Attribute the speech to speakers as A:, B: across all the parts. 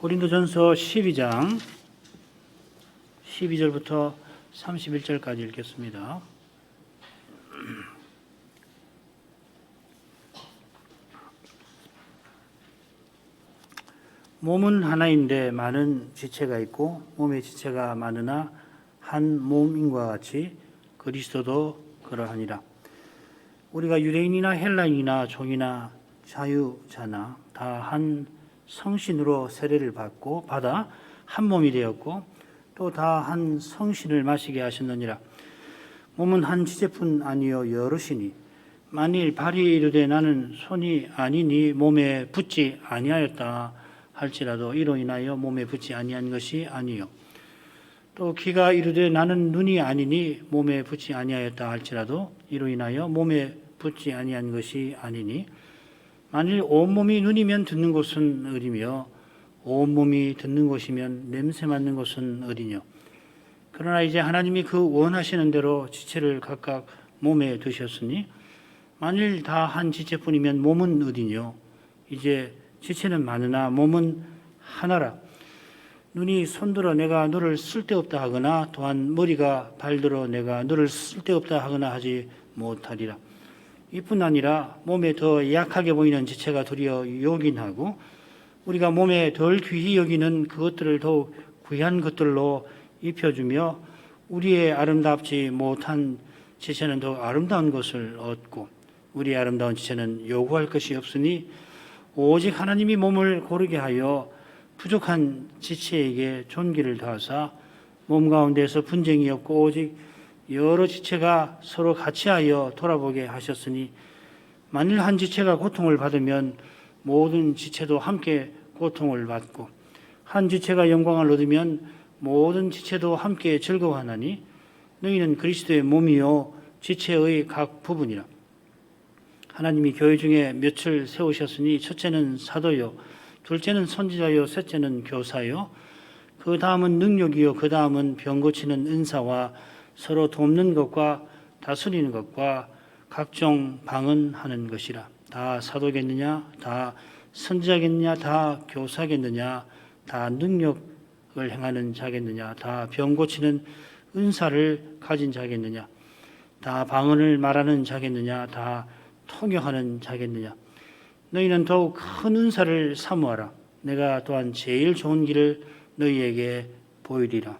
A: 고린도전서 12장 12절부터 31절까지 읽겠습니다. 몸은 하나인데 많은 지체가 있고 몸의 지체가 많으나 한 몸인과 같이 그리스도도 그러하니라. 우리가 유대인이나 헬라인이나 종이나 자유자나 다 한 성신으로 세례를 받아 한 몸이 되었고 또 다 한 성신을 마시게 하셨느니라. 몸은 한 지체뿐 아니요 여럿이니 만일 발이 이르되 나는 손이 아니니 몸에 붙지 아니하였다 할지라도 이로 인하여 몸에 붙지 아니한 것이 아니요. 또 귀가 이르되 나는 눈이 아니니 몸에 붙지 아니하였다 할지라도 이로 인하여 몸에 붙지 아니한 것이 아니니 만일 온몸이 눈이면 듣는 곳은 어디며 온몸이 듣는 곳이면 냄새 맡는 곳은 어디뇨. 그러나 이제 하나님이 그 원하시는 대로 지체를 각각 몸에 두셨으니 만일 다 한 지체뿐이면 몸은 어디뇨. 이제 지체는 많으나 몸은 하나라. 눈이 손들어 내가 너를 쓸데없다 하거나 또한 머리가 발들어 내가 너를 쓸데없다 하거나 하지 못하리라. 이뿐 아니라 몸에 더 약하게 보이는 지체가 도리어 요긴하고 우리가 몸에 덜 귀히 여기는 그것들을 더욱 귀한 것들로 입혀주며 우리의 아름답지 못한 지체는 더욱 아름다운 것을 얻고 우리의 아름다운 지체는 요구할 것이 없으니 오직 하나님이 몸을 고르게 하여 부족한 지체에게 존귀를 더하사 몸 가운데서 분쟁이 없고 오직 여러 지체가 서로 같이하여 돌아보게 하셨으니 만일 한 지체가 고통을 받으면 모든 지체도 함께 고통을 받고 한 지체가 영광을 얻으면 모든 지체도 함께 즐거워하나니 너희는 그리스도의 몸이요 지체의 각 부분이라. 하나님이 교회 중에 몇을 세우셨으니 첫째는 사도요 둘째는 선지자요 셋째는 교사요 그 다음은 능력이요 그 다음은 병 고치는 은사와 서로 돕는 것과 다스리는 것과 각종 방언하는 것이라. 다 사도겠느냐 다 선지자겠느냐 다 교사겠느냐 다 능력을 행하는 자겠느냐 다 병 고치는 은사를 가진 자겠느냐 다 방언을 말하는 자겠느냐 다 통역하는 자겠느냐. 너희는 더욱 큰 은사를 사모하라. 내가 또한 제일 좋은 길을 너희에게 보이리라.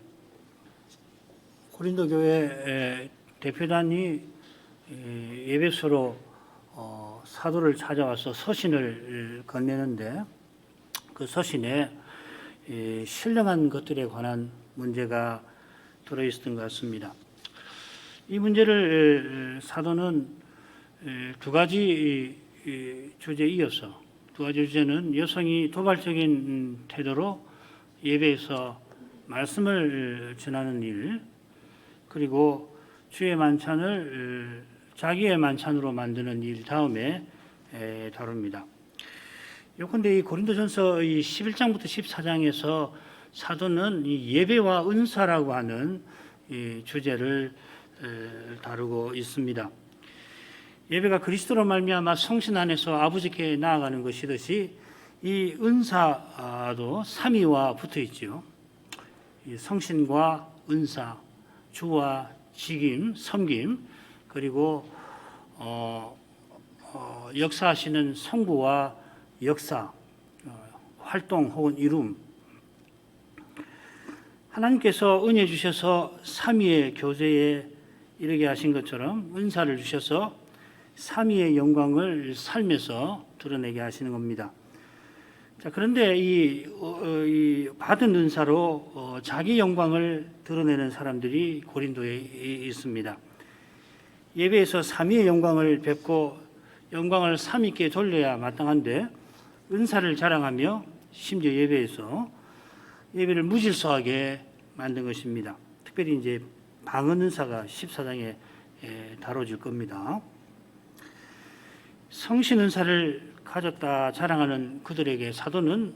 A: 고린도 교회 대표단이 예배소로 사도를 찾아와서 서신을 건네는데 그 서신에 신령한 것들에 관한 문제가 들어있었던 것 같습니다. 이 문제를 사도는 두 가지 주제에 이어서 두 가지 주제는 여성이 도발적인 태도로 예배에서 말씀을 전하는 일 그리고 주의 만찬을 자기의 만찬으로 만드는 일 다음에 다룹니다. 요컨대 이 고린도전서 이 11장부터 14장에서 사도는 이 예배와 은사라고 하는 이 주제를 다루고 있습니다. 예배가 그리스도로 말미암아 성신 안에서 아버지께 나아가는 것이듯이 이 은사도 삼위와 붙어 있죠. 이 성신과 은사, 주와 직임, 섬김, 그리고 역사하시는 성부와 역사, 활동 혹은 이룸. 하나님께서 은혜 주셔서 삼위의 교제에 이르게 하신 것처럼 은사를 주셔서 삼위의 영광을 삶에서 드러내게 하시는 겁니다. 자, 그런데 이 받은 은사로 자기 영광을 드러내는 사람들이 고린도에 있습니다. 예배에서 삼위의 영광을 뵙고 영광을 삼위께 돌려야 마땅한데 은사를 자랑하며 심지어 예배에서 예배를 무질서하게 만든 것입니다. 특별히 이제 방언 은사가 14장에 다뤄질 겁니다. 성신 은사를 가졌다 자랑하는 그들에게 사도는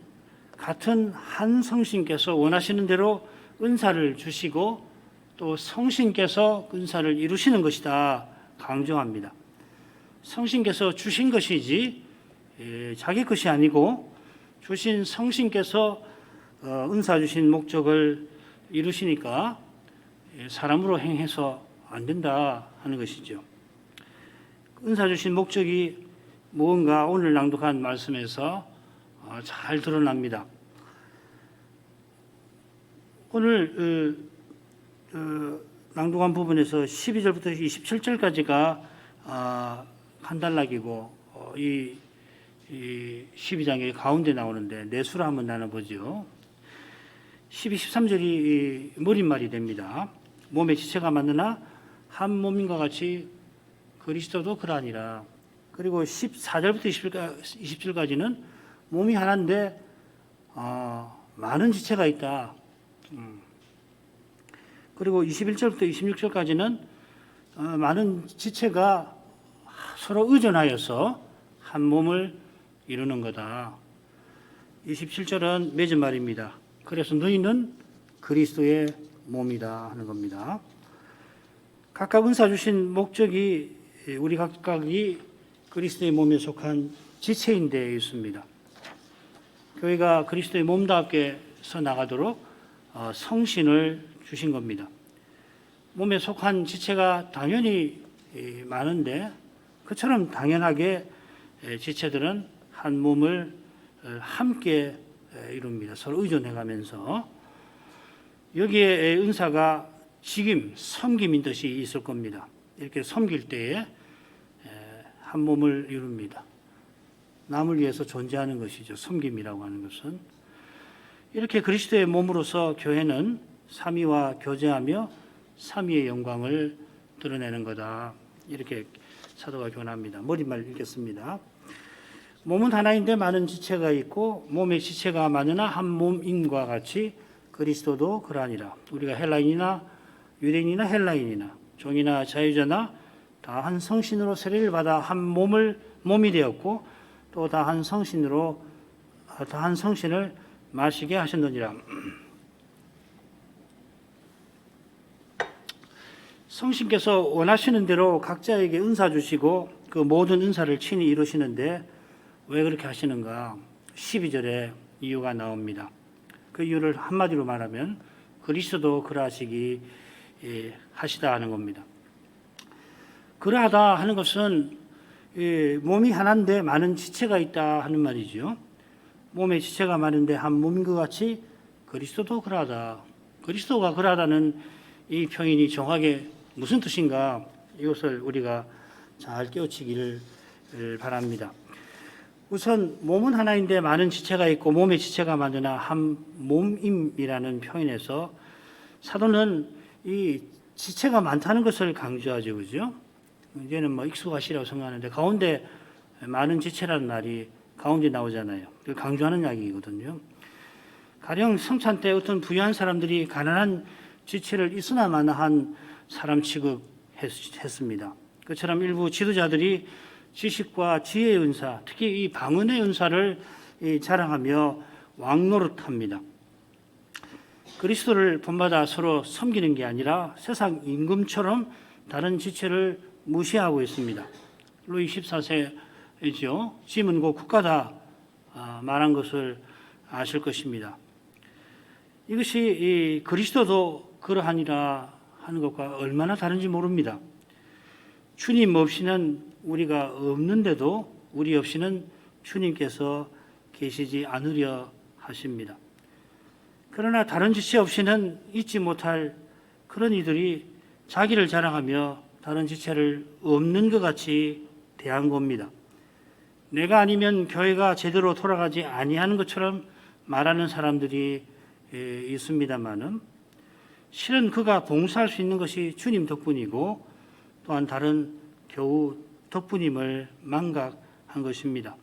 A: 같은 한 성신께서 원하시는 대로 은사를 주시고 또 성신께서 은사를 이루시는 것이다 강조합니다. 성신께서 주신 것이지 자기 것이 아니고 주신 성신께서 은사 주신 목적을 이루시니까 사람으로 행해서 안 된다 하는 것이죠. 은사 주신 목적이 무언가 오늘 낭독한 말씀에서 잘 드러납니다. 오늘 낭독한 부분에서 12절부터 27절까지가 한 단락이고 이 12장의 가운데 나오는데 내수로 한번 나눠보죠. 12, 13절이 머릿말이 됩니다. 몸의 지체가 만드나 한 몸인과 같이 그리스도도 그러하니라. 그리고 14절부터 20절까지는 몸이 하나인데 많은 지체가 있다. 그리고 21절부터 26절까지는 많은 지체가 서로 의존하여서 한 몸을 이루는 거다. 27절은 맺은 말입니다. 그래서 너희는 그리스도의 몸이다 하는 겁니다. 각각 은사 주신 목적이 우리 각각이 그리스도의 몸에 속한 지체인 데 있습니다. 교회가 그리스도의 몸답게 서 나가도록 성신을 주신 겁니다. 몸에 속한 지체가 당연히 많은데 그처럼 당연하게 지체들은 한 몸을 함께 이룹니다. 서로 의존해가면서 여기에 은사가 직임, 섬김인 뜻이 있을 겁니다. 이렇게 섬길 때에 한 몸을 이룹니다. 남을 위해서 존재하는 것이죠. 섬김이라고 하는 것은. 이렇게 그리스도의 몸으로서 교회는 삼위와 교제하며 삼위의 영광을 드러내는 거다. 이렇게 사도가 교훈합니다. 머릿말 읽겠습니다. 몸은 하나인데 많은 지체가 있고 몸의 지체가 많으나 한 몸인과 같이 그리스도도 그러하니라. 우리가 헬라인이나 유대인이나 헬라인이나 종이나 자유자나 다 한 성신으로 세례를 받아 한 몸이 되었고 또 다 한 성신을 마시게 하셨느니라. 성신께서 원하시는 대로 각자에게 은사 주시고 그 모든 은사를 친히 이루시는데 왜 그렇게 하시는가? 12절에 이유가 나옵니다. 그 이유를 한마디로 말하면 그리스도도 그러하시기 하시다 하는 겁니다. 그러하다 하는 것은 몸이 하나인데 많은 지체가 있다 하는 말이죠. 몸의 지체가 많은데 한 몸인 것 같이 그리스도도 그러하다. 그리스도가 그러하다는 이 표현이 정확하게 무슨 뜻인가? 이것을 우리가 잘 깨우치기를 바랍니다. 우선 몸은 하나인데 많은 지체가 있고 몸의 지체가 많으나 한 몸임이라는 표현에서 사도는 이 지체가 많다는 것을 강조하죠. 그죠? 이제는 뭐 익숙하시라고 생각하는데 가운데 많은 지체라는 말이 가운데 나오잖아요. 강조하는 이야기거든요. 가령 성찬 때 어떤 부유한 사람들이 가난한 지체를 있으나 마나 한 사람 취급했습니다. 그처럼 일부 지도자들이 지식과 지혜의 은사, 특히 이 방언의 은사를 자랑하며 왕노릇합니다. 그리스도를 본받아 서로 섬기는 게 아니라 세상 임금처럼 다른 지체를 무시하고 있습니다. 루이 14세이죠. 짐은 곧 국가다 말한 것을 아실 것입니다. 이것이 이 그리스도도 그러하니라 하는 것과 얼마나 다른지 모릅니다. 주님 없이는 우리가 없는데도 우리 없이는 주님께서 계시지 않으려 하십니다. 그러나 다른 지체 없이는 잊지 못할 그런 이들이 자기를 자랑하며 다른 지체를 없는 것 같이 대한 겁니다. 내가 아니면 교회가 제대로 돌아가지 아니하는 것처럼 말하는 사람들이 있습니다마는 실은 그가 봉사할 수 있는 것이 주님 덕분이고 또한 다른 교우 덕분임을 망각한 것입니다.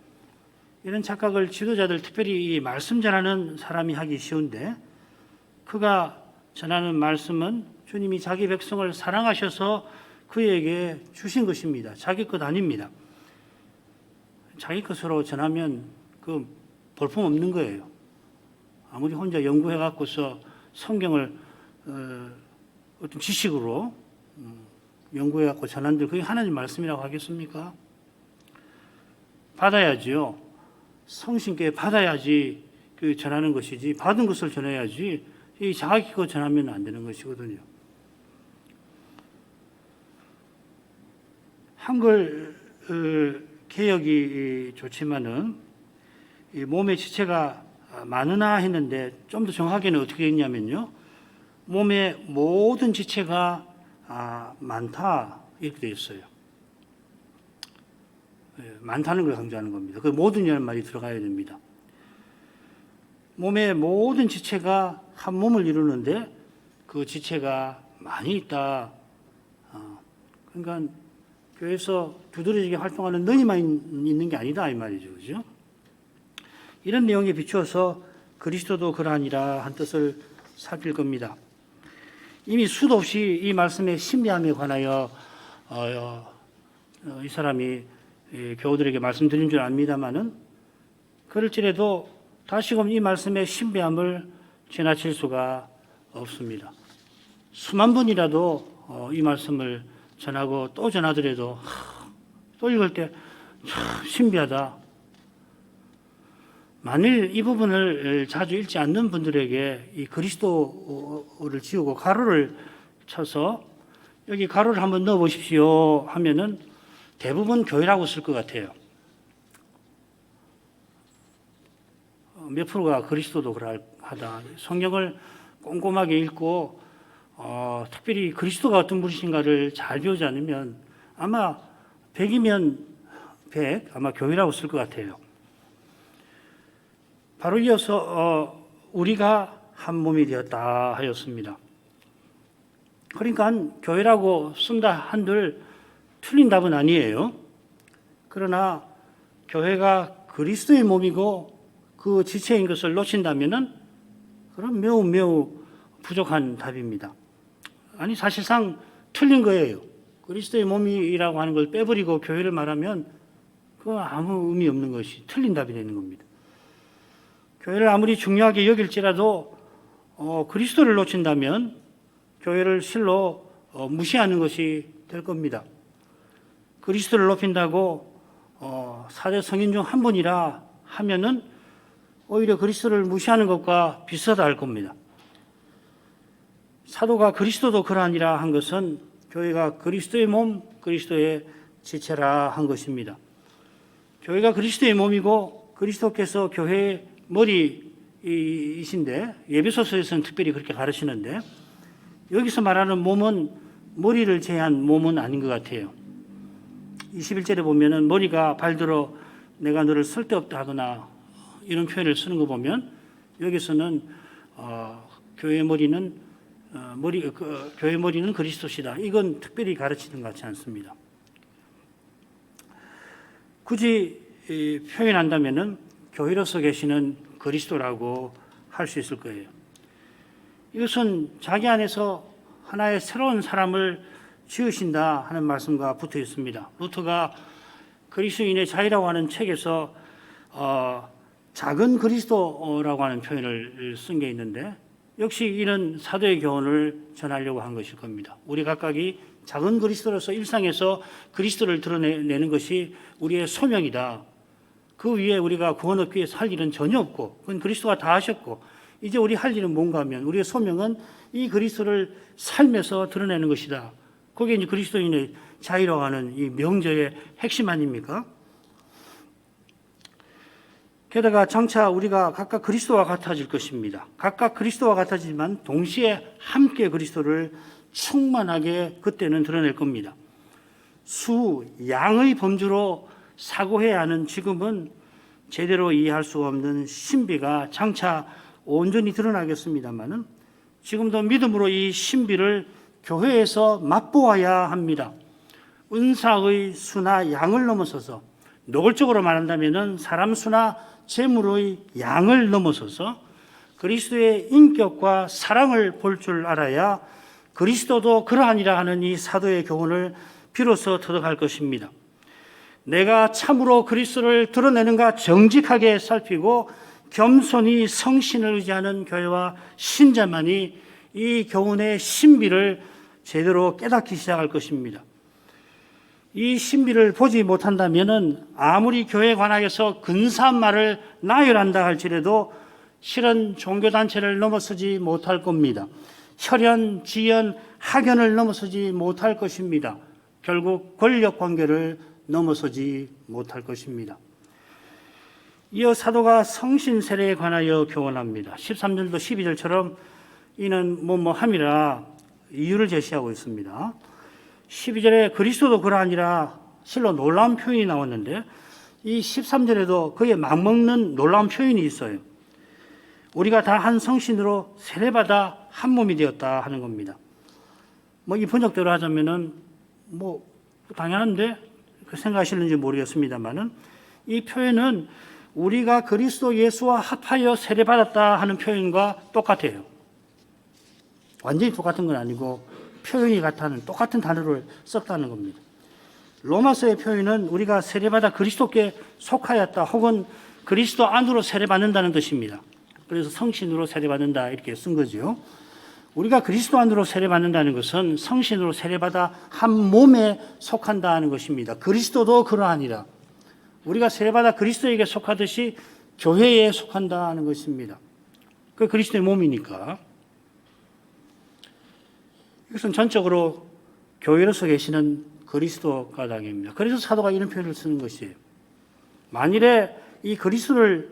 A: 이런 착각을 지도자들, 특별히 이 말씀 전하는 사람이 하기 쉬운데 그가 전하는 말씀은 주님이 자기 백성을 사랑하셔서 그에게 주신 것입니다. 자기 것 아닙니다. 자기 것으로 전하면 그 볼품 없는 거예요. 아무리 혼자 연구해 갖고서 성경을 어떤 지식으로 연구해 갖고 전한들 그게 하나님 말씀이라고 하겠습니까? 받아야지요. 성신께 받아야지 전하는 것이지 받은 것을 전해야지 이 자기 거 전하면 안 되는 것이거든요. 한글 개혁이 좋지만은 이 몸의 지체가 많으나 했는데 좀 더 정확하게는 어떻게 했냐면요. 몸의 모든 지체가 많다 이렇게 되어 있어요. 많다는 걸 강조하는 겁니다. 그 모든이라는 말이 들어가야 됩니다. 몸의 모든 지체가 한 몸을 이루는데 그 지체가 많이 있다. 그러니까 교회에서 두드러지게 활동하는 너희만 있는 게 아니다 이 말이죠, 그죠? 이런 내용에 비추어서 그리스도도 그러하니라 한 뜻을 살필 겁니다. 이미 수도 없이 이 말씀의 신비함에 관하여 이 사람이 교우들에게 말씀드린 줄 압니다만은 그럴지라도 다시금 이 말씀의 신비함을 지나칠 수가 없습니다. 수만 번이라도 이 말씀을 전하고 또 전하더라도 또 읽을 때 참 신비하다. 만일 이 부분을 자주 읽지 않는 분들에게 이 그리스도를 지우고 가로를 쳐서 여기 가로를 한번 넣어 보십시오 하면은 대부분 교회라고 쓸 것 같아요. 몇 프로가 그리스도도 그러하다. 성경을 꼼꼼하게 읽고 특별히 그리스도가 어떤 분이신가를 잘 배우지 않으면 아마 100이면 100 아마 교회라고 쓸 것 같아요. 바로 이어서 우리가 한 몸이 되었다 하였습니다. 그러니까 교회라고 쓴다 한들 틀린 답은 아니에요. 그러나 교회가 그리스도의 몸이고 그 지체인 것을 놓친다면은 그럼 매우 부족한 답입니다. 아니 사실상 틀린 거예요. 그리스도의 몸이라고 하는 걸 빼버리고 교회를 말하면 그건 아무 의미 없는 것이 틀린 답이 되는 겁니다. 교회를 아무리 중요하게 여길지라도 그리스도를 놓친다면 교회를 실로 무시하는 것이 될 겁니다. 그리스도를 높인다고 4대 성인 중 한 분이라 하면은 오히려 그리스도를 무시하는 것과 비슷하다 할 겁니다. 사도가 그리스도도 그러하니라 한 것은 교회가 그리스도의 몸, 그리스도의 지체라 한 것입니다. 교회가 그리스도의 몸이고 그리스도께서 교회의 머리이신데 예배소서에서는 특별히 그렇게 가르치는데 여기서 말하는 몸은 머리를 제한 몸은 아닌 것 같아요. 21절에 보면은 머리가 발들어 내가 너를 쓸데없다 하거나 이런 표현을 쓰는 거 보면 여기서는 교회의 머리는 교회의 머리는 그리스도시다. 이건 특별히 가르치는 것 같지 않습니다. 굳이 표현한다면은 교회로서 계시는 그리스도라고 할 수 있을 거예요. 이것은 자기 안에서 하나의 새로운 사람을 지으신다 하는 말씀과 붙어 있습니다. 루터가 그리스도인의 자유라고 하는 책에서 작은 그리스도라고 하는 표현을 쓴 게 있는데 역시 이런 사도의 교훈을 전하려고 한 것일 겁니다. 우리 각각이 작은 그리스도로서 일상에서 그리스도를 드러내는 것이 우리의 소명이다. 그 위에 우리가 구원 얻기 위해서 할 일은 전혀 없고 그건 그리스도가 다 하셨고 이제 우리 할 일은 뭔가 하면 우리의 소명은 이 그리스도를 삶에서 드러내는 것이다. 그게 이제 그리스도인의 자유라고 하는 이 명제의 핵심 아닙니까? 게다가 장차 우리가 각각 그리스도와 같아질 것입니다. 각각 그리스도와 같아지지만 동시에 함께 그리스도를 충만하게 그때는 드러낼 겁니다. 양의 범주로 사고해야 하는 지금은 제대로 이해할 수 없는 신비가 장차 온전히 드러나겠습니다만은 지금도 믿음으로 이 신비를 교회에서 맛보아야 합니다. 은사의 수나 양을 넘어서서 노골적으로 말한다면은 사람 수나 재물의 양을 넘어서서 그리스도의 인격과 사랑을 볼 줄 알아야 그리스도도 그러하니라 하는 이 사도의 교훈을 비로소 터득할 것입니다. 내가 참으로 그리스도를 드러내는가 정직하게 살피고 겸손히 성신을 의지하는 교회와 신자만이 이 교훈의 신비를 제대로 깨닫기 시작할 것입니다. 이 신비를 보지 못한다면은 아무리 교회에 관하여서 근사한 말을 나열한다 할지라도 실은 종교단체를 넘어서지 못할 겁니다. 혈연, 지연, 학연을 넘어서지 못할 것입니다. 결국 권력관계를 넘어서지 못할 것입니다. 이어 사도가 성신 세례에 관하여 교훈합니다. 13절도 12절처럼 이는 뭐뭐함이라 이유를 제시하고 있습니다. 12절에 그리스도도 그러하니라 실로 놀라운 표현이 나왔는데 이 13절에도 그에 맞먹는 놀라운 표현이 있어요. 우리가 다 한 성신으로 세례받아 한 몸이 되었다 하는 겁니다. 뭐 이 번역대로 하자면은 뭐 당연한데 그 생각하시는지 모르겠습니다만은 이 표현은 우리가 그리스도 예수와 합하여 세례받았다 하는 표현과 똑같아요. 완전히 똑같은 건 아니고 표현이 같다는 똑같은 단어를 썼다는 겁니다. 로마서의 표현은 우리가 세례받아 그리스도께 속하였다 혹은 그리스도 안으로 세례받는다는 뜻입니다. 그래서 성신으로 세례받는다 이렇게 쓴 거죠. 우리가 그리스도 안으로 세례받는다는 것은 성신으로 세례받아 한 몸에 속한다는 것입니다. 그리스도도 그러하니라. 우리가 세례받아 그리스도에게 속하듯이 교회에 속한다는 것입니다. 그 그리스도의 몸이니까. 이것은 전적으로 교회로서 계시는 그리스도 가닥입니다. 그래서 사도가 이런 표현을 쓰는 것이에요. 만일에 이 그리스도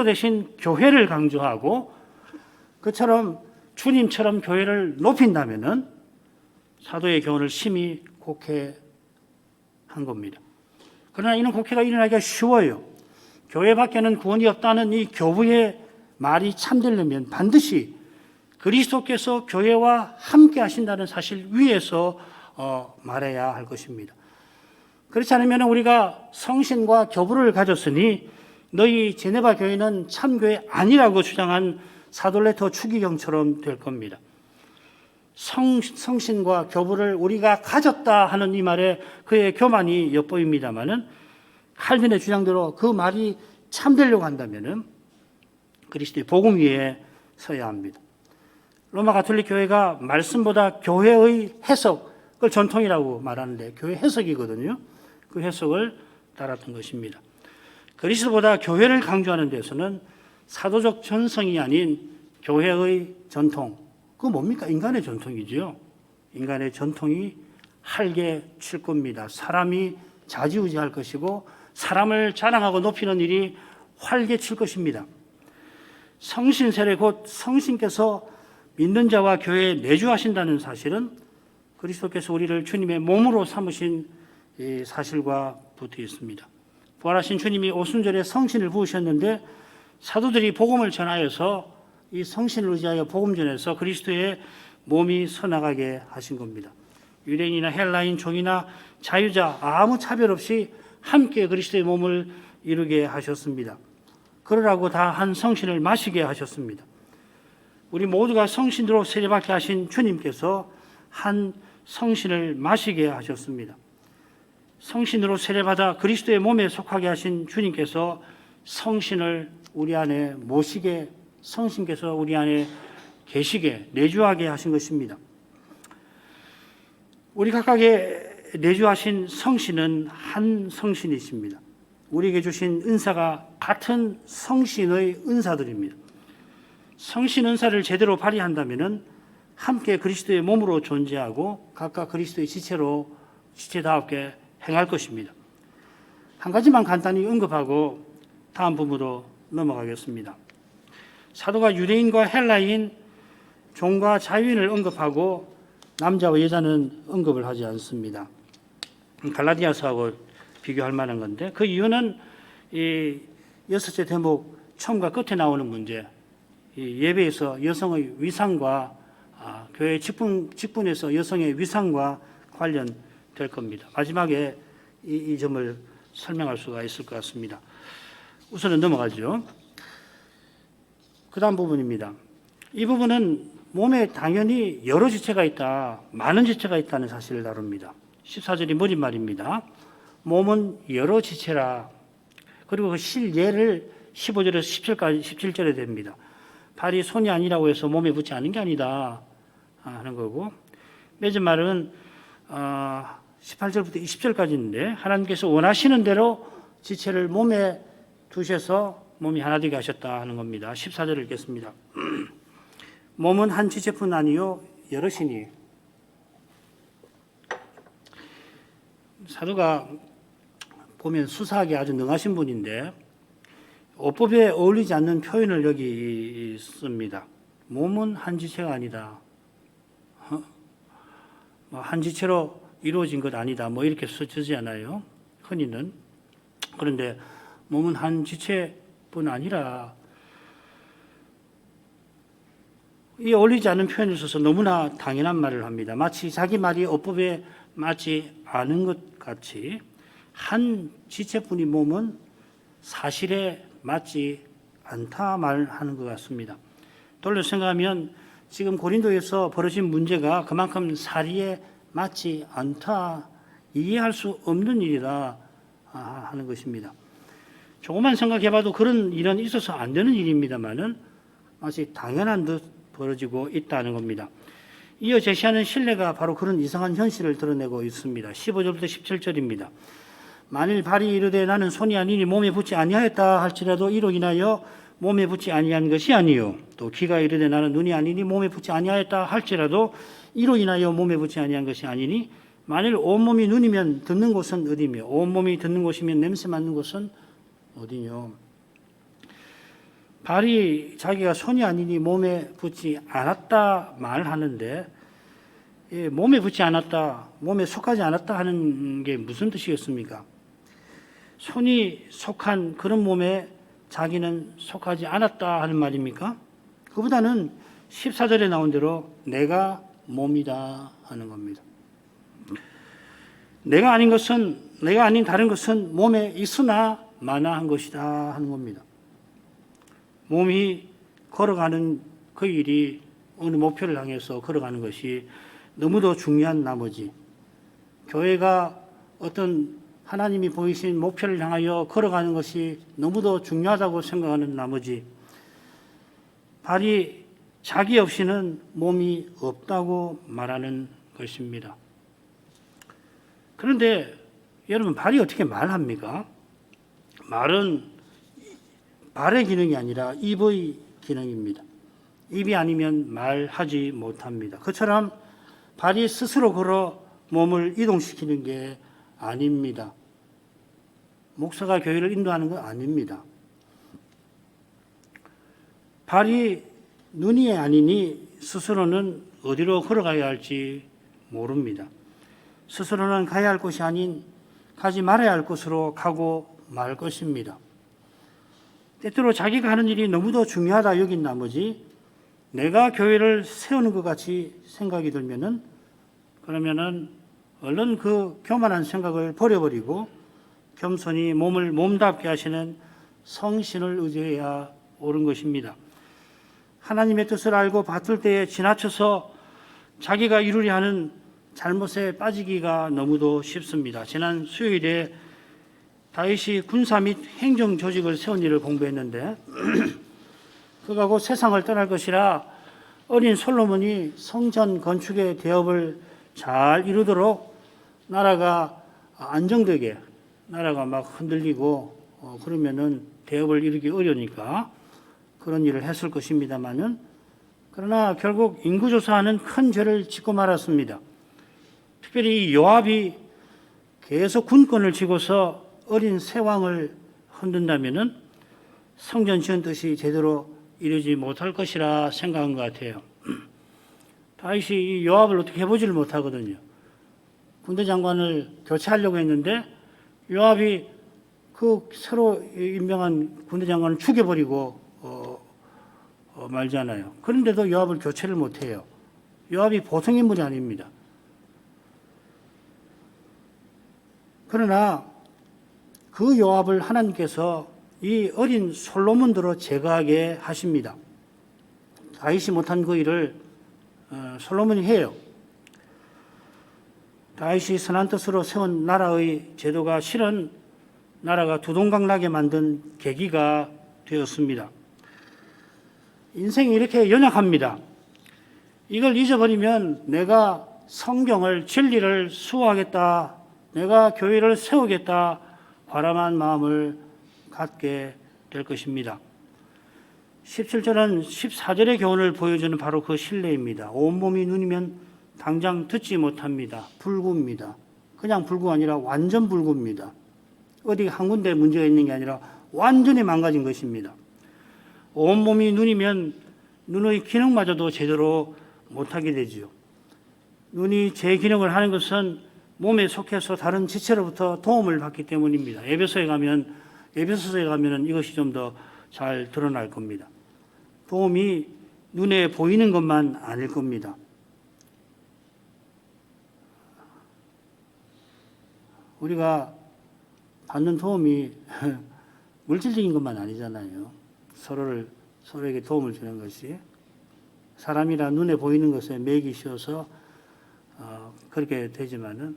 A: 대신 교회를 강조하고 그처럼 주님처럼 교회를 높인다면은 사도의 교훈을 심히 곡해한 겁니다. 그러나 이런 곡해가 일어나기가 쉬워요. 교회밖에는 구원이 없다는 이 교부의 말이 참되려면 반드시 그리스도께서 교회와 함께 하신다는 사실 위에서 말해야 할 것입니다. 그렇지 않으면 우리가 성신과 교부를 가졌으니 너희 제네바 교회는 참교회 아니라고 주장한 사돌레토 추기경처럼 될 겁니다. 성신과 교부를 우리가 가졌다 하는 이 말에 그의 교만이 엿보입니다마는 칼빈의 주장대로 그 말이 참되려고 한다면은 그리스도의 복음 위에 서야 합니다. 로마 가톨릭 교회가 말씀보다 교회의 해석을 전통이라고 말하는데 교회 해석이거든요. 그 해석을 따랐던 것입니다. 그리스도보다 교회를 강조하는 데서는 사도적 전성이 아닌 교회의 전통, 그거 뭡니까? 인간의 전통이죠. 인간의 전통이 활개 칠 겁니다. 사람이 좌지우지할 것이고 사람을 자랑하고 높이는 일이 활개 칠 것입니다. 성신 세례 곧 성신께서 믿는 자와 교회에 내주하신다는 사실은 그리스도께서 우리를 주님의 몸으로 삼으신 이 사실과 붙어 있습니다. 부활하신 주님이 오순절에 성신을 부으셨는데 사도들이 복음을 전하여서 이 성신을 의지하여 복음 전해서 그리스도의 몸이 서나가게 하신 겁니다. 유대인이나 헬라인, 종이나 자유자 아무 차별 없이 함께 그리스도의 몸을 이루게 하셨습니다. 그러라고 다 한 성신을 마시게 하셨습니다. 우리 모두가 성신으로 세례받게 하신 주님께서 한 성신을 마시게 하셨습니다. 성신으로 세례받아 그리스도의 몸에 속하게 하신 주님께서 성신을 우리 안에 모시게, 성신께서 우리 안에 계시게, 내주하게 하신 것입니다. 우리 각각의 내주하신 성신은 한 성신이십니다. 우리에게 주신 은사가 같은 성신의 은사들입니다. 성신 은사를 제대로 발휘한다면 함께 그리스도의 몸으로 존재하고 각각 그리스도의 지체다웠게 행할 것입니다. 한 가지만 간단히 언급하고 다음 부분으로 넘어가겠습니다. 사도가 유대인과 헬라인, 종과 자유인을 언급하고 남자와 여자는 언급을 하지 않습니다. 갈라디아서하고 비교할 만한 건데 그 이유는 이 6째 대목 처음과 끝에 나오는 문제, 이 예배에서 여성의 위상과 교회 직분에서 여성의 위상과 관련될 겁니다. 마지막에 이 점을 설명할 수가 있을 것 같습니다. 우선은 넘어가죠. 그 다음 부분입니다. 이 부분은 몸에 당연히 여러 지체가 있다, 많은 지체가 있다는 사실을 다룹니다. 14절이 머릿말입니다. 몸은 여러 지체라. 그리고 그 실예를 15절에서 17절에 됩니다. 발이 손이 아니라고 해서 몸에 붙지 않은 게 아니다 하는 거고, 맺은 말은 18절부터 20절까지 있는데 하나님께서 원하시는 대로 지체를 몸에 두셔서 몸이 하나 되게 하셨다 하는 겁니다. 14절을 읽겠습니다. 몸은 한 지체뿐 아니요 여럿이니. 사도가 보면 수사하기 아주 능하신 분인데 어법에 어울리지 않는 표현을 여기 씁니다. 몸은 한 지체가 아니다. 한 지체로 이루어진 것 아니다. 뭐 이렇게 쓰지 않아요. 흔히는. 그런데 몸은 한 지체뿐 아니라 이 어울리지 않는 표현을 써서 너무나 당연한 말을 합니다. 마치 자기 말이 어법에 맞지 않은 것 같이 한 지체뿐인 몸은 사실에 맞지 않다 말하는 것 같습니다. 돌려 생각하면 지금 고린도에서 벌어진 문제가 그만큼 사리에 맞지 않다, 이해할 수 없는 일이다 하는 것입니다. 조금만 생각해봐도 그런 일은 있어서 안 되는 일입니다만은 마치 당연한 듯 벌어지고 있다는 겁니다. 이어 제시하는 신뢰가 바로 그런 이상한 현실을 드러내고 있습니다. 15절부터 17절입니다. 만일 발이 이르되 나는 손이 아니니 몸에 붙지 아니하였다 할지라도 이로 인하여 몸에 붙지 아니한 것이 아니요 또 귀가 이르되 나는 눈이 아니니 몸에 붙지 아니하였다 할지라도 이로 인하여 몸에 붙지 아니한 것이 아니니 만일 온몸이 눈이면 듣는 곳은 어디며 온몸이 듣는 곳이면 냄새 맡는 곳은 어디뇨. 발이 자기가 손이 아니니 몸에 붙지 않았다 말하는데 몸에 붙지 않았다, 몸에 속하지 않았다 하는 게 무슨 뜻이겠습니까? 손이 속한 그런 몸에 자기는 속하지 않았다 하는 말입니까? 그보다는 14절에 나온 대로 내가 몸이다 하는 겁니다. 내가 아닌 것은, 내가 아닌 다른 것은 몸에 있으나 마나한 것이다 하는 겁니다. 몸이 걸어가는 그 일이 어느 목표를 향해서 걸어가는 것이 너무도 중요한 나머지 교회가 어떤 하나님이 보이신 목표를 향하여 걸어가는 것이 너무도 중요하다고 생각하는 나머지 발이 자기 없이는 몸이 없다고 말하는 것입니다. 그런데 여러분 발이 어떻게 말합니까? 말은 발의 기능이 아니라 입의 기능입니다. 입이 아니면 말하지 못합니다. 그처럼 발이 스스로 걸어 몸을 이동시키는 게 아닙니다. 목사가 교회를 인도하는 건 아닙니다. 발이 눈이 아니니 스스로는 어디로 걸어가야 할지 모릅니다. 스스로는 가야 할 곳이 아닌 가지 말아야 할 곳으로 가고 말 것입니다. 때때로 자기가 하는 일이 너무도 중요하다 여긴 나머지 내가 교회를 세우는 것 같이 생각이 들면은 그러면은 얼른 그 교만한 생각을 버려버리고 겸손히 몸을 몸답게 하시는 성신을 의지해야 옳은 것입니다. 하나님의 뜻을 알고 받을 때에 지나쳐서 자기가 이루려 하는 잘못에 빠지기가 너무도 쉽습니다. 지난 수요일에 다윗이 군사 및 행정 조직을 세운 일을 공부했는데 그하고 세상을 떠날 것이라 어린 솔로몬이 성전 건축의 대업을 잘 이루도록 나라가 안정되게 나라가 막 흔들리고 그러면은 대업을 이루기 어려우니까 그런 일을 했을 것입니다만은 그러나 결국 인구조사하는 큰 죄를 짓고 말았습니다. 특별히 요압이 계속 군권을 쥐고서 어린 세왕을 흔든다면은 성전 지은 뜻이 제대로 이루지 못할 것이라 생각한 것 같아요. 다윗이 이 요압을 어떻게 해보지를 못하거든요. 군대 장관을 교체하려고 했는데 요압이 그 새로 임명한 군대 장관을 죽여버리고 말잖아요. 그런데도 요압을 교체를 못해요. 요압이 보통 인물이 아닙니다. 그러나 그 요압을 하나님께서 이 어린 솔로몬으로 제거하게 하십니다. 다윗이 못한 그 일을 솔로몬이 해요. 다윗이 선한 뜻으로 세운 나라의 제도가 실은 나라가 두동강나게 만든 계기가 되었습니다. 인생이 이렇게 연약합니다. 이걸 잊어버리면 내가 성경을 진리를 수호하겠다, 내가 교회를 세우겠다 바람한 마음을 갖게 될 것입니다. 17절은 14절의 교훈을 보여주는 바로 그 신뢰입니다. 온몸이 눈이면 당장 듣지 못합니다. 불구입니다. 그냥 불구가 아니라 완전 불구입니다. 어디 한 군데 문제가 있는 게 아니라 완전히 망가진 것입니다. 온몸이 눈이면 눈의 기능마저도 제대로 못하게 되지요. 눈이 제 기능을 하는 것은 몸에 속해서 다른 지체로부터 도움을 받기 때문입니다. 에베소서에 가면은 이것이 좀 더 잘 드러날 겁니다. 도움이 눈에 보이는 것만 아닐 겁니다. 우리가 받는 도움이 물질적인 것만 아니잖아요. 서로에게 도움을 주는 것이 사람이라 눈에 보이는 것에 매기 쉬워서 그렇게 되지만은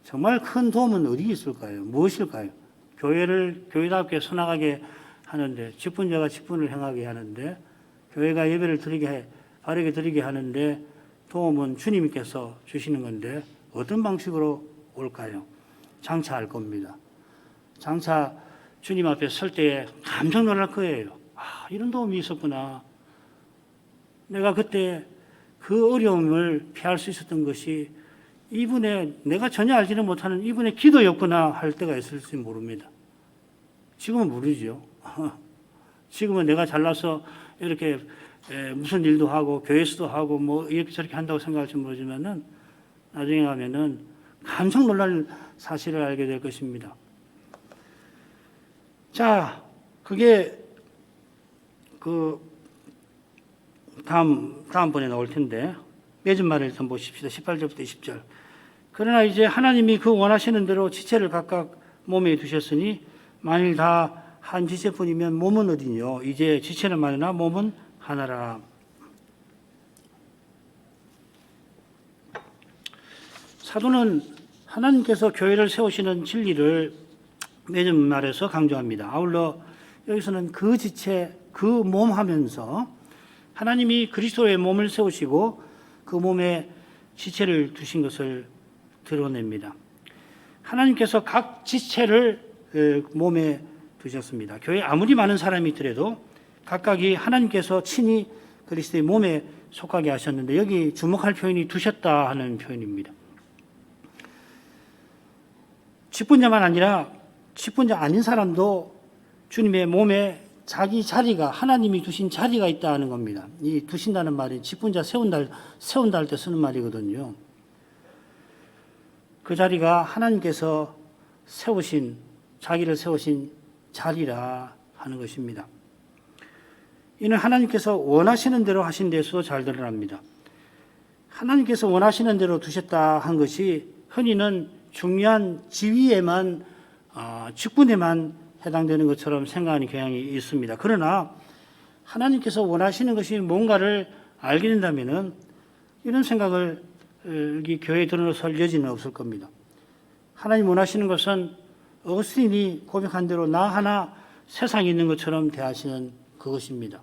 A: 정말 큰 도움은 어디 있을까요? 무엇일까요? 교회를 교회답게 선악하게 하는데, 직분자가 직분을 행하게 하는데, 교회가 예배를 바르게 드리게 하는데 도움은 주님께서 주시는 건데 어떤 방식으로 올까요? 장차 알 겁니다. 장차 주님 앞에 설 때에 깜짝 놀랄 거예요. 이런 도움이 있었구나. 내가 그때 그 어려움을 피할 수 있었던 것이 내가 전혀 알지는 못하는 이분의 기도였구나 할 때가 있을지 모릅니다. 지금은 모르죠. 지금은 내가 잘나서 이렇게 무슨 일도 하고 교회에서도 하고 뭐 이렇게 저렇게 한다고 생각할지 모르지만은 나중에 가면은 깜짝 놀랄 사실을 알게 될 것입니다. 자, 그게 다음번에 나올 텐데 맺은 말을 일단 보십시다. 18절부터 20절. 그러나 이제 하나님이 그 원하시는 대로 지체를 각각 몸에 두셨으니 만일 다 한 지체뿐이면 몸은 어디뇨? 이제 지체는 많으나 몸은 하나라. 사도는 하나님께서 교회를 세우시는 진리를 맺은 말에서 강조합니다. 아울러 여기서는 그 지체, 그 몸 하면서 하나님이 그리스도의 몸을 세우시고 그 몸에 지체를 두신 것을 드러냅니다. 하나님께서 각 지체를 몸에 두셨습니다. 교회에 아무리 많은 사람이 있더라도 각각이 하나님께서 친히 그리스도의 몸에 속하게 하셨는데 여기 주목할 표현이 두셨다 하는 표현입니다. 직분자만 아니라 직분자 아닌 사람도 주님의 몸에 자기 자리가 하나님이 두신 자리가 있다는 겁니다. 이 두신다는 말이 직분자 세운다 할 때 쓰는 말이거든요. 그 자리가 하나님께서 자기를 세우신 자리라 하는 것입니다. 이는 하나님께서 원하시는 대로 하신 데서도 잘 드러납니다. 하나님께서 원하시는 대로 두셨다 한 것이 흔히는 중요한 지위에만 직분에만 해당되는 것처럼 생각하는 경향이 있습니다. 그러나 하나님께서 원하시는 것이 뭔가를 알게 된다면은 이런 생각을 여기 교회에 드러설 여지는 없을 겁니다. 하나님 원하시는 것은 어거스틴이 고백한 대로 나 하나 세상에 있는 것처럼 대하시는 그것입니다.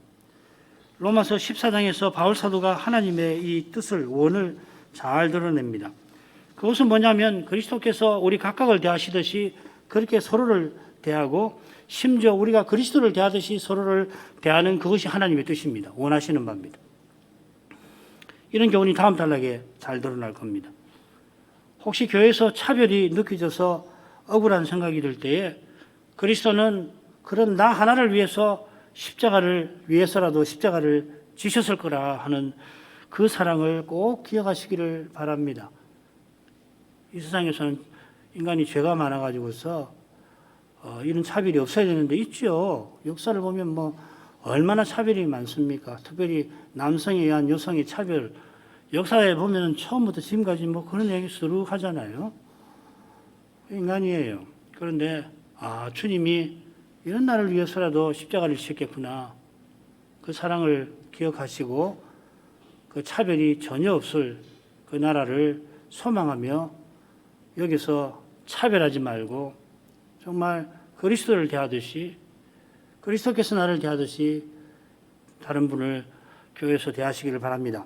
A: 로마서 14장에서 바울 사도가 하나님의 이 뜻을 원을 잘 드러냅니다. 그것은 뭐냐면 그리스도께서 우리 각각을 대하시듯이 그렇게 서로를 대하고 심지어 우리가 그리스도를 대하듯이 서로를 대하는 그것이 하나님의 뜻입니다. 원하시는 바입니다. 이런 교훈이 다음 단락에 잘 드러날 겁니다. 혹시 교회에서 차별이 느껴져서 억울한 생각이 들 때에 그리스도는 그런 나 하나를 위해서라도 십자가를 지셨을 거라 하는 그 사랑을 꼭 기억하시기를 바랍니다. 이 세상에서는 인간이 죄가 많아가지고서 이런 차별이 없어야 되는데 있죠. 역사를 보면 뭐 얼마나 차별이 많습니까? 특별히 남성에 의한 여성의 차별. 역사에 보면 처음부터 지금까지 뭐 그런 얘기 수룩 하잖아요. 인간이에요. 그런데 주님이 이런 나를 위해서라도 십자가를 지셨겠구나. 그 사랑을 기억하시고 그 차별이 전혀 없을 그 나라를 소망하며 여기서 차별하지 말고 정말 그리스도를 대하듯이 그리스도께서 나를 대하듯이 다른 분을 교회에서 대하시기를 바랍니다.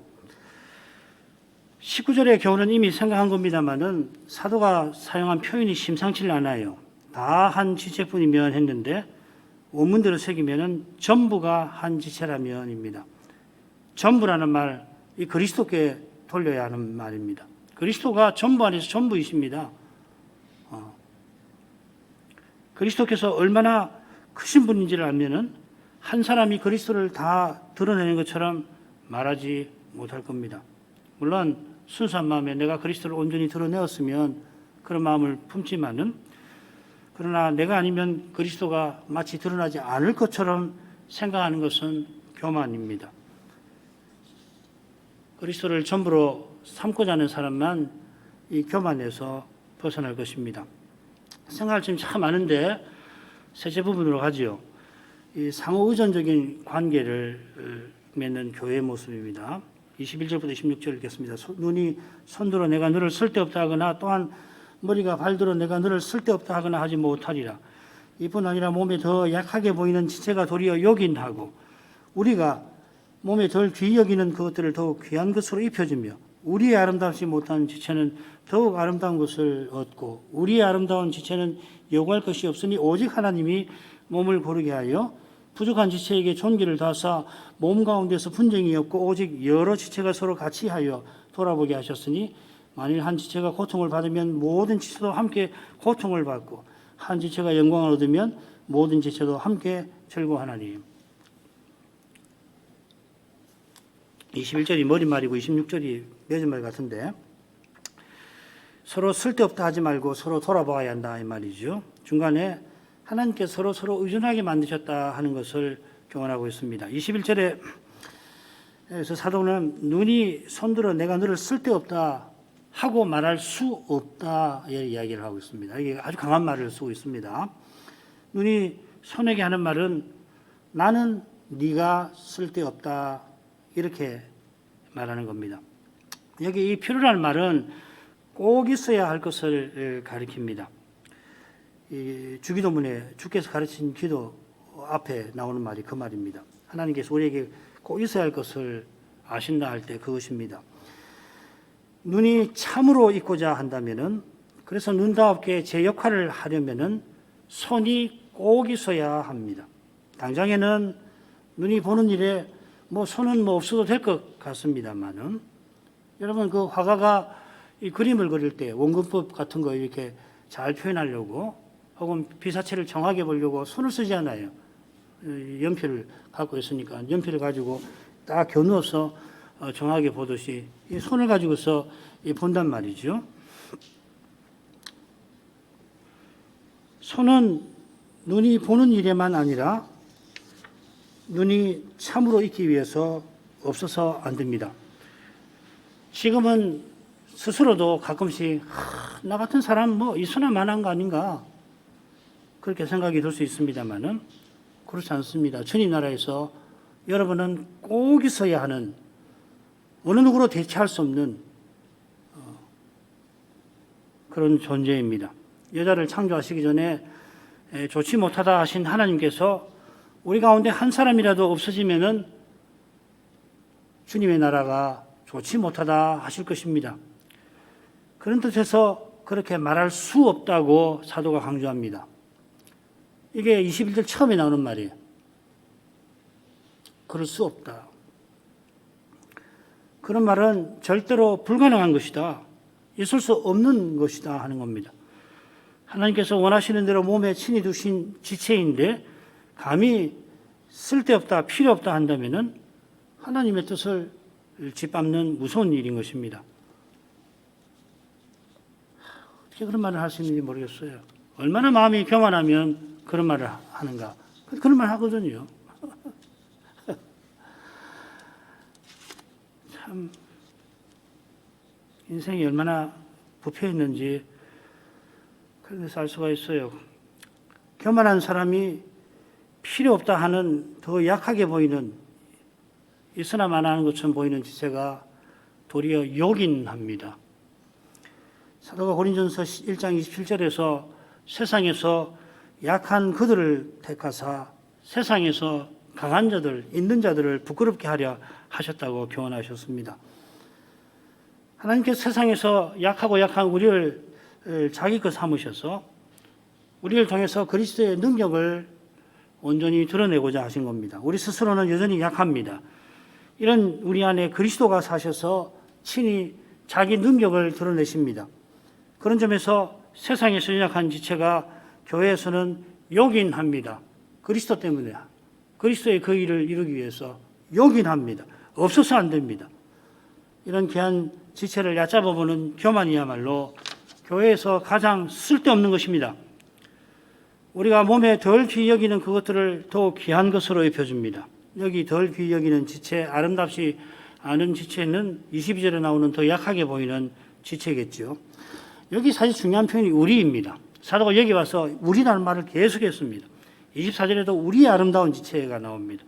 A: 19절의 교훈은 이미 생각한 겁니다만은 사도가 사용한 표현이 심상치 않아요. 다 한 지체뿐이면 했는데 원문대로 새기면은 전부가 한 지체라면입니다. 전부라는 말, 이 그리스도께 돌려야 하는 말입니다. 그리스도가 전부 안에서 전부이십니다. 그리스도께서 얼마나 크신 분인지를 알면은 한 사람이 그리스도를 다 드러내는 것처럼 말하지 못할 겁니다. 물론 순수한 마음에 내가 그리스도를 온전히 드러내었으면 그런 마음을 품지만은, 그러나 내가 아니면 그리스도가 마치 드러나지 않을 것처럼 생각하는 것은 교만입니다. 그리스도를 전부로 삼고자 하는 사람만 이 교만에서 벗어날 것입니다. 생각할 점이 참 많은데 셋째 부분으로 가지요. 이 상호 의존적인 관계를 맺는 교회의 모습입니다. 21절부터 26절 읽겠습니다. 눈이 손들어 내가 너를 쓸데없다 하거나 또한 머리가 발들어 내가 너를 쓸데없다 하거나 하지 못하리라. 이뿐 아니라 몸에 더 약하게 보이는 지체가 도리어 요긴하고 우리가 몸에 덜 귀히 여기는 그것들을 더욱 귀한 것으로 입혀주며 우리의 아름답지 못한 지체는 더욱 아름다운 것을 얻고 우리의 아름다운 지체는 요구할 것이 없으니 오직 하나님이 몸을 고르게 하여 부족한 지체에게 존귀를 다하사 몸 가운데서 분쟁이 없고 오직 여러 지체가 서로 같이 하여 돌아보게 하셨으니 만일 한 지체가 고통을 받으면 모든 지체도 함께 고통을 받고 한 지체가 영광을 얻으면 모든 지체도 함께 즐거워하나니. 21절이 머리말이고 26절이 맺은말 같은데 서로 쓸데없다 하지 말고 서로 돌아봐야 한다 이 말이죠. 중간에 하나님께서 서로 의존하게 만드셨다 하는 것을 교훈하고 있습니다. 21절에 사도는 눈이 손들어 내가 너를 쓸데없다 하고 말할 수 없다 이야기를 하고 있습니다. 이게 아주 강한 말을 쓰고 있습니다. 눈이 손에게 하는 말은 나는 네가 쓸데없다 이렇게 말하는 겁니다. 여기 이 필요라는 말은 꼭 있어야 할 것을 가리킵니다. 이 주기도문에 주께서 가르친 기도 앞에 나오는 말이 그 말입니다. 하나님께서 우리에게 꼭 있어야 할 것을 아신다 할 때 그것입니다. 눈이 참으로 있고자 한다면은, 그래서 눈다롭게 제 역할을 하려면은 손이 꼭 있어야 합니다. 당장에는 눈이 보는 일에 손은 없어도 될 것 같습니다만은, 여러분 그 화가가 이 그림을 그릴 때 원근법 같은 거 이렇게 잘 표현하려고 혹은 피사체를 정확하게 보려고 손을 쓰지 않아요. 연필을 갖고 있으니까 연필을 가지고 딱 겨누어서 정확하게 보듯이 이 손을 가지고서 본단 말이죠. 손은 눈이 보는 일에만 아니라 눈이 참으로 있기 위해서 없어서 안 됩니다. 지금은 스스로도 가끔씩 나 같은 사람 있으나 마나한 거 아닌가 그렇게 생각이 들 수 있습니다만은 그렇지 않습니다. 주님 나라에서 여러분은 꼭 있어야 하는, 어느 누구로 대체할 수 없는 그런 존재입니다. 여자를 창조하시기 전에 좋지 못하다 하신 하나님께서 우리 가운데 한 사람이라도 없어지면은 주님의 나라가 좋지 못하다 하실 것입니다. 그런 뜻에서 그렇게 말할 수 없다고 사도가 강조합니다. 이게 21절 처음에 나오는 말이에요. 그럴 수 없다. 그런 말은 절대로 불가능한 것이다. 있을 수 없는 것이다 하는 겁니다. 하나님께서 원하시는 대로 몸에 친히 두신 지체인데 감히 쓸데없다, 필요없다 한다면은 하나님의 뜻을 짓밟는 무서운 일인 것입니다. 어떻게 그런 말을 할 수 있는지 모르겠어요. 얼마나 마음이 교만하면 그런 말을 하는가. 그런 말 하거든요. 참 인생이 얼마나 부패했는지 그래서 알 수가 있어요. 교만한 사람이 필요 없다 하는 더 약하게 보이는, 있으나 마나한 것처럼 보이는 지체가 도리어 요긴합니다. 사도가 고린전서 1장 27절에서 세상에서 약한 그들을 택하사 세상에서 강한 자들, 있는 자들을 부끄럽게 하려 하셨다고 교훈하셨습니다. 하나님께서 세상에서 약하고 약한 우리를 자기 것 삼으셔서 우리를 통해서 그리스도의 능력을 온전히 드러내고자 하신 겁니다. 우리 스스로는 여전히 약합니다. 이런 우리 안에 그리스도가 사셔서 친히 자기 능력을 드러내십니다. 그런 점에서 세상에서 연약한 지체가 교회에서는 요긴합니다. 그리스도 때문에 그리스도의 그 일을 이루기 위해서 요긴합니다. 없어서 안 됩니다. 이런 귀한 지체를 얕잡아보는 교만이야말로 교회에서 가장 쓸데없는 것입니다. 우리가 몸에 덜 귀히 여기는 그것들을 더 귀한 것으로 입혀줍니다. 여기 덜 귀히 여기는 지체, 아름답지 않은 지체는 22절에 나오는 더 약하게 보이는 지체겠죠. 여기 사실 중요한 표현이 우리입니다. 사도가 여기 와서 우리라는 말을 계속했습니다. 24절에도 우리의 아름다운 지체가 나옵니다.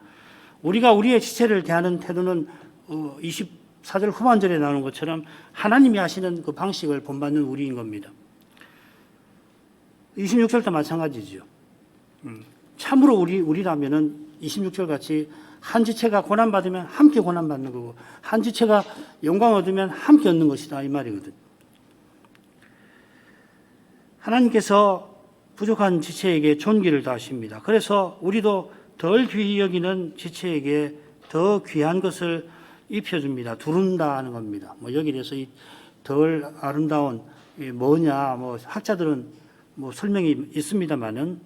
A: 우리가 우리의 지체를 대하는 태도는 24절 후반절에 나오는 것처럼 하나님이 하시는 그 방식을 본받는 우리인 겁니다. 26절도 마찬가지죠. 참으로 우리라면은 26절 같이 한 지체가 고난받으면 함께 고난받는 거고 한 지체가 영광 얻으면 함께 얻는 것이다 이 말이거든. 하나님께서 부족한 지체에게 존귀를 더하십니다. 그래서 우리도 덜 귀히 여기는 지체에게 더 귀한 것을 입혀줍니다. 두른다 하는 겁니다. 여기에 대해서 이 덜 아름다운 뭐냐, 학자들은 설명이 있습니다만은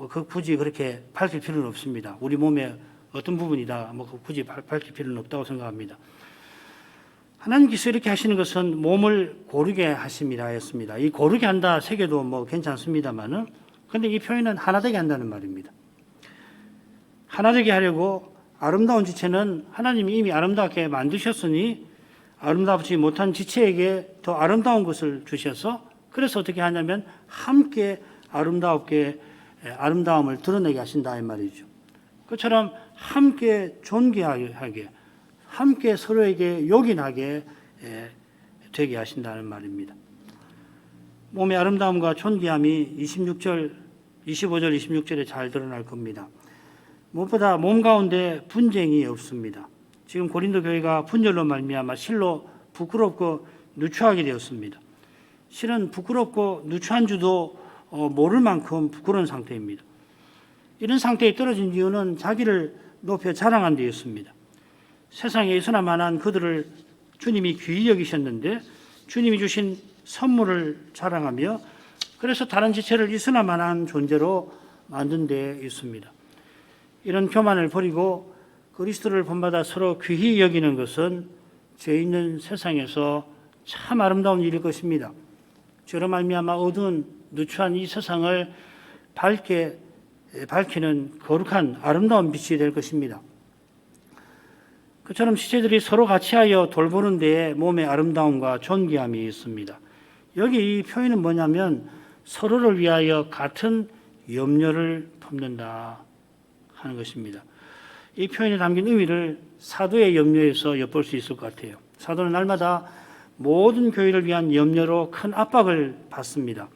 A: 그 굳이 그렇게 밝힐 필요는 없습니다. 우리 몸의 어떤 부분이다, 굳이 밝힐 필요는 없다고 생각합니다. 하나님께서 이렇게 하시는 것은 몸을 고르게 하심이라 했습니다. 이 고르게 한다 세계도 괜찮습니다만은, 근데 이 표현은 하나 되게 한다는 말입니다. 하나 되게 하려고 아름다운 지체는 하나님이 이미 아름답게 만드셨으니 아름답지 못한 지체에게 더 아름다운 것을 주셔서 그래서 어떻게 하냐면 함께 아름다움을 드러내게 하신다 이 말이죠. 그처럼 함께 존귀하게 함께 서로에게 요긴하게 되게 하신다는 말입니다. 몸의 아름다움과 존귀함이 25절, 26절에 잘 드러날 겁니다. 무엇보다 몸 가운데 분쟁이 없습니다. 지금 고린도 교회가 분열로 말미암아 실로 부끄럽고 누추하게 되었습니다. 실은 부끄럽고 누추한 줄도 모를 만큼 부끄러운 상태입니다. 이런 상태에 떨어진 이유는 자기를 높여 자랑한 데였습니다. 세상에 있으나 마나한 그들을 주님이 귀히 여기셨는데 주님이 주신 선물을 자랑하며 그래서 다른 지체를 있으나 마나한 존재로 만든 데 있습니다. 이런 교만을 버리고 그리스도를 본받아 서로 귀히 여기는 것은 죄 있는 세상에서 참 아름다운 일일 것입니다. 죄로 말미암아 어두운 누추한 이 세상을 밝히는 거룩한 아름다운 빛이 될 것입니다. 그처럼 지체들이 서로 같이하여 돌보는 데에 몸의 아름다움과 존귀함이 있습니다. 여기 이 표현은 뭐냐면 서로를 위하여 같은 염려를 품는다 하는 것입니다. 이 표현에 담긴 의미를 사도의 염려에서 엿볼 수 있을 것 같아요. 사도는 날마다 모든 교회를 위한 염려로 큰 압박을 받습니다.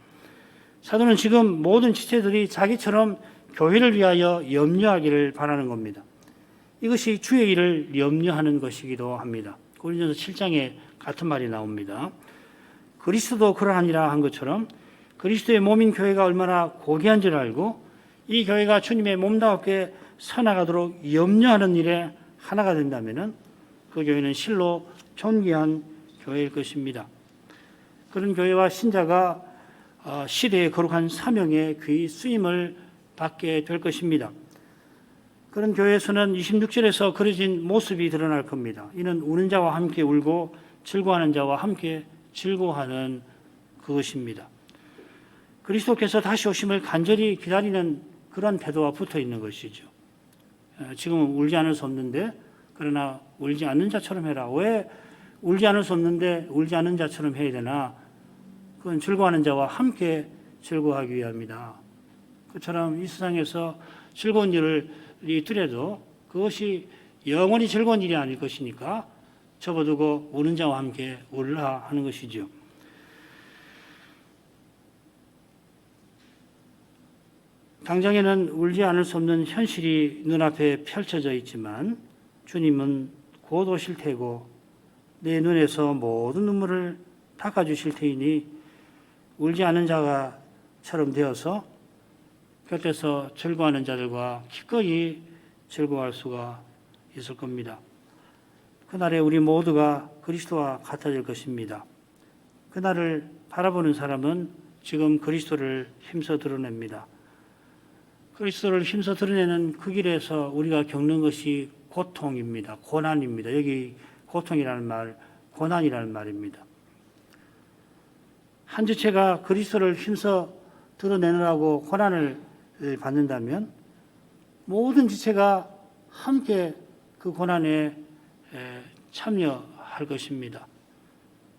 A: 사도는 지금 모든 지체들이 자기처럼 교회를 위하여 염려하기를 바라는 겁니다. 이것이 주의 일을 염려하는 것이기도 합니다. 고린도서 7장에 같은 말이 나옵니다. 그리스도도 그러하니라 한 것처럼 그리스도의 몸인 교회가 얼마나 고귀한 줄 알고 이 교회가 주님의 몸답게 서나가도록 염려하는 일에 하나가 된다면 그 교회는 실로 존귀한 교회일 것입니다. 그런 교회와 신자가 시대의 거룩한 사명에 귀히 쓰임을 받게 될 것입니다. 그런 교회에서는 26절에서 그려진 모습이 드러날 겁니다. 이는 우는 자와 함께 울고 즐거워하는 자와 함께 즐거워하는 그것입니다. 그리스도께서 다시 오심을 간절히 기다리는 그런 태도와 붙어 있는 것이죠. 지금은 울지 않을 수 없는데 그러나 울지 않는 자처럼 해라. 왜 울지 않을 수 없는데 울지 않는 자처럼 해야 되나? 그건 즐거워하는 자와 함께 즐거워하기 위함이다. 그처럼 이 세상에서 즐거운 일을 있더라도 그것이 영원히 즐거운 일이 아닐 것이니까 접어두고 우는 자와 함께 울라 하는 것이죠. 당장에는 울지 않을 수 없는 현실이 눈앞에 펼쳐져 있지만 주님은 곧 오실 테고 내 눈에서 모든 눈물을 닦아주실 테이니 울지 않은 자가처럼 되어서 곁에서 즐거워하는 자들과 기꺼이 즐거워할 수가 있을 겁니다. 그날에 우리 모두가 그리스도와 같아질 것입니다. 그날을 바라보는 사람은 지금 그리스도를 힘써 드러냅니다. 그리스도를 힘써 드러내는 그 길에서 우리가 겪는 것이 고통입니다. 고난입니다. 여기 고통이라는 말, 고난이라는 말입니다. 한 지체가 그리스도를 힘써 드러내느라고 고난을 받는다면 모든 지체가 함께 그 고난에 참여할 것입니다.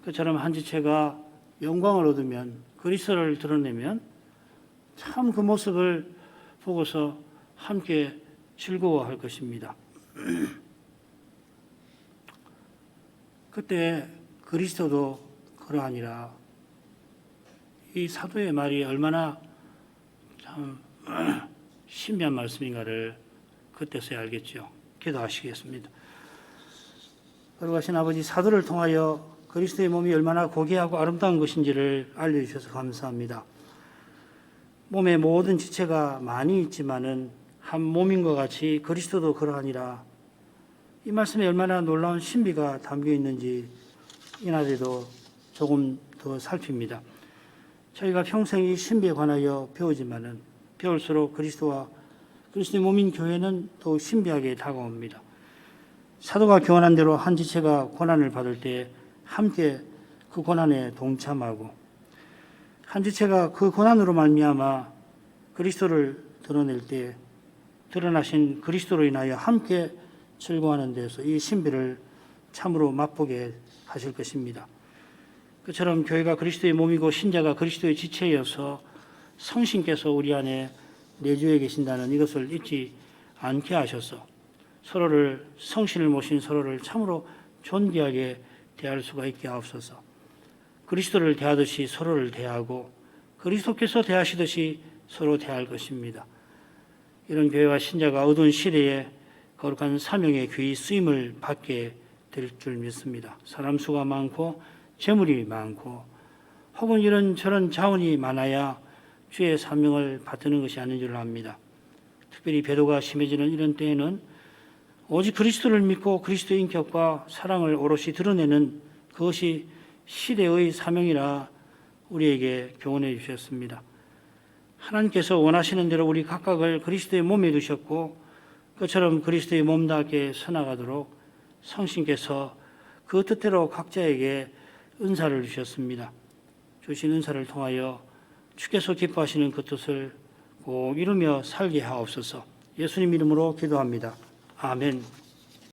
A: 그처럼 한 지체가 영광을 얻으면 그리스도를 드러내면 참 그 모습을 보고서 함께 즐거워할 것입니다. 그때 그리스도도 그러하니라. 이 사도의 말이 얼마나 참 신비한 말씀인가를 그때서야 알겠죠. 기도하시겠습니다. 거룩하신 아버지, 사도를 통하여 그리스도의 몸이 얼마나 고귀하고 아름다운 것인지를 알려주셔서 감사합니다. 몸의 모든 지체가 많이 있지만은 한 몸인 것 같이 그리스도도 그러하니라. 이 말씀에 얼마나 놀라운 신비가 담겨 있는지 이날에도 조금 더 살핍니다. 저희가 평생 이 신비에 관하여 배우지만은 배울수록 그리스도의 몸인 교회는 더욱 신비하게 다가옵니다. 사도가 교훈한 대로 한 지체가 고난을 받을 때 함께 그 고난에 동참하고 한 지체가 그 고난으로 말미암아 그리스도를 드러낼 때 드러나신 그리스도로 인하여 함께 즐거워하는 데서 이 신비를 참으로 맛보게 하실 것입니다. 그처럼 교회가 그리스도의 몸이고 신자가 그리스도의 지체여서 성신께서 우리 안에 내주해 계신다는 이것을 잊지 않게 하셔서 서로를 성신을 모신 서로를 참으로 존귀하게 대할 수가 있게 하옵소서. 그리스도를 대하듯이 서로를 대하고 그리스도께서 대하시듯이 서로 대할 것입니다. 이런 교회와 신자가 어두운 시대에 거룩한 사명의 귀히 쓰임을 받게 될 줄 믿습니다. 사람 수가 많고 재물이 많고 혹은 이런저런 자원이 많아야 주의 사명을 받드는 것이 아닌 줄 압니다. 특별히 배도가 심해지는 이런 때에는 오직 그리스도를 믿고 그리스도의 인격과 사랑을 오롯이 드러내는 그것이 시대의 사명이라 우리에게 교훈해 주셨습니다. 하나님께서 원하시는 대로 우리 각각을 그리스도의 몸에 두셨고 그처럼 그리스도의 몸답게 서나가도록 성신께서 그 뜻대로 각자에게 은사를 주셨습니다. 주신 은사를 통하여 주께서 기뻐하시는 그 뜻을 꼭 이루며 살게 하옵소서. 예수님 이름으로 기도합니다. 아멘.